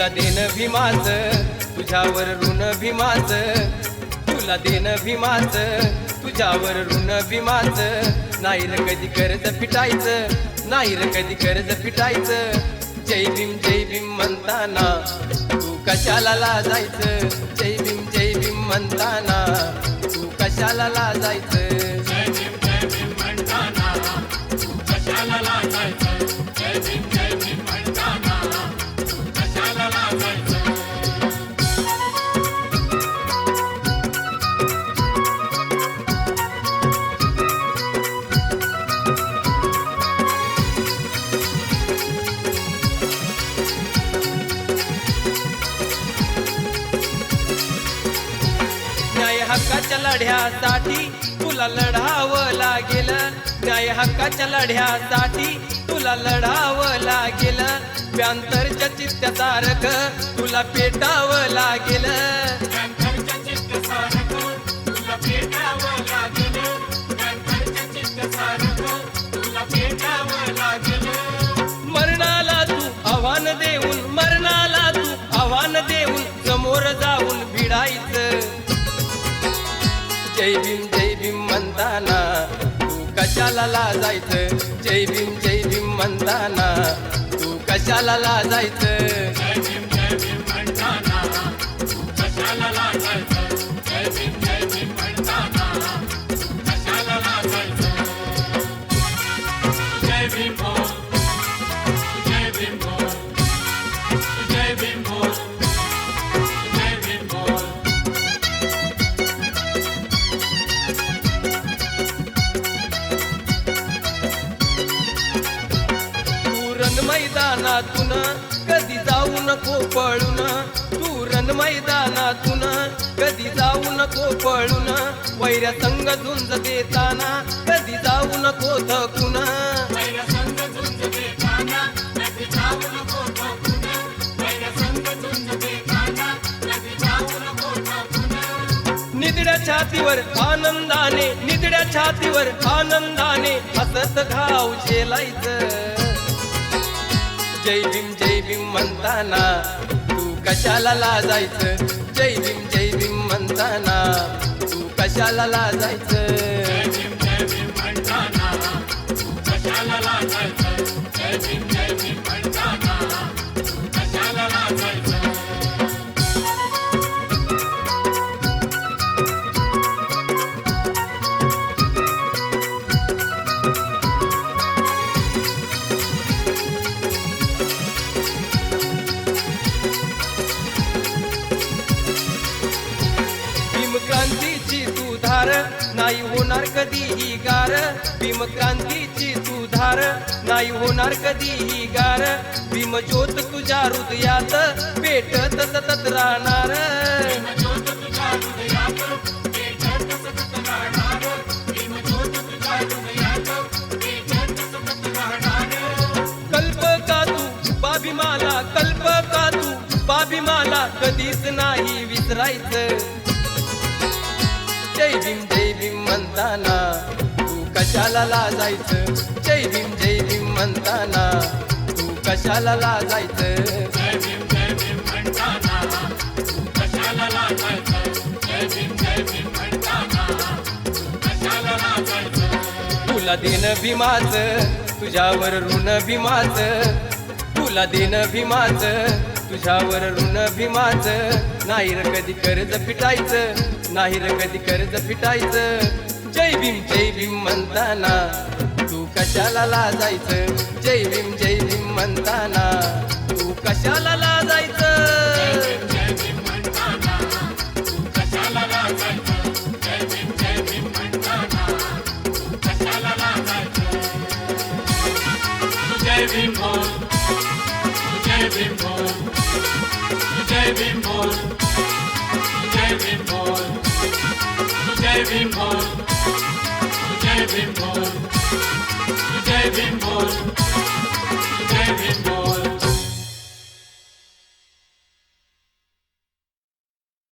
तुला देणं भीमाचं तुझ्यावर ऋण भीमाचं, तुला देणं भीमाचं तुझ्यावर ऋण भीमाचं, नाही रे कधी कर्ज फिटायचं, नाही रे कधी कर्ज फिटायचं. जय भीम म्हणताना तू कशाला लाजायचं, जय भीम म्हणताना तू कशाला लाजायचं. जय भीम म्हणताना तू कशाला लाजायचं, जय भीम म्हणताना तू कशाला लाजायचं. न्याय हक्काच्या लढ्यासाठी तुला लढावं लागेल, न्याय हक्काच्या लढ्यासाठी तुला लढावं लागेल. प्यांतरच्या चित्त्यासारखं तुला पेटावं लागेल, प्यांतरच्या चित्त्यासारखं तुला पेटावं लागेल, प्यांतरच्या चित्त्यासारखं तुला पेटावं लागेल. मरणाला तू आव्हान देऊन, मरणाला तू आव्हान देऊन समोर जाऊन भिडायचं. जय भीम म्हणताना तू कशाला लाजायचं, जय भीम म्हणताना तू कशाला लाजायचं. जय भीम म्हणताना तू कशाला लाजायचं, जय भीम म्हणताना तू कशाला लाजायचं. जय भीम बोल, जय भीम बोल, जय भीम बोल, जय भीम बोल. तू रण मैदानातून कधी जाऊ नको पळून, तू रण मैदानातून कधी जाऊ नको पळून. वैऱ्या संग झुंज देताना कधी जाऊ नको थकून, वैर संग झुंज देताना कधी जाऊ नको थकून, वैर संग झुंज देताना कधी जाऊ नको थकून. निधड्या छातीवर आनंदाने, निधड्या छातीवर आनंदाने हसत घाव झेलायचं. जय भीम म्हणताना तू कशाला लाजायचं, जय भीम म्हणताना तू कशाला लाजायचं. जय भीम म्हणताना तू कशाला लाजायचं, जय भीम म्हणताना तू कशाला लाजायचं. भीमक्रांतीची तू धार नाही होणार कधीही गार, भीमक्रांतीची तू धार नाही होणार कधीही गार. भीमज्योत तुझ्या हृदयात पेटत सतत राहणार, भीमज्योत तुझ्या हृदयात पेटत सतत राहणार, भीमज्योत तुझ्या हृदयात पेटत सतत राहणार. कल्पका तू बाभीमाला, कल्पका तू बाभीमाला कधीच नाही विसरायचं. जय भीम म्हणताना तू कशाला लाजायचं, जय भीम म्हणताना तू कशाला लाजायचं. जय भीम म्हणताना तू कशाला लाजायचं, जय भीम म्हणताना तू कशाला लाजायचं. तुला देणं भीमाचं तुझ्यावर ऋण भीमाचं, तुला देणं भीमाचं तुझ्यावर ऋण भीमाचं, नाही रे कधी कर्ज फिटायचं, नाही रे कधी कर्ज फिटायचं. जय भीम म्हणताना तू कशाला लाजायचं, जय भीम म्हणताना तू कशाला लाजायचं. जय भीम म्हणताना तू कशाला लाजायचं, जय भीम म्हणताना तू कशाला लाजायचं. जय भीम बोल, जय भीम बोल, जय भीम बोल, जय भीम बोल, जय भीम बोल, जय भीम बोल, जय भीम बोल.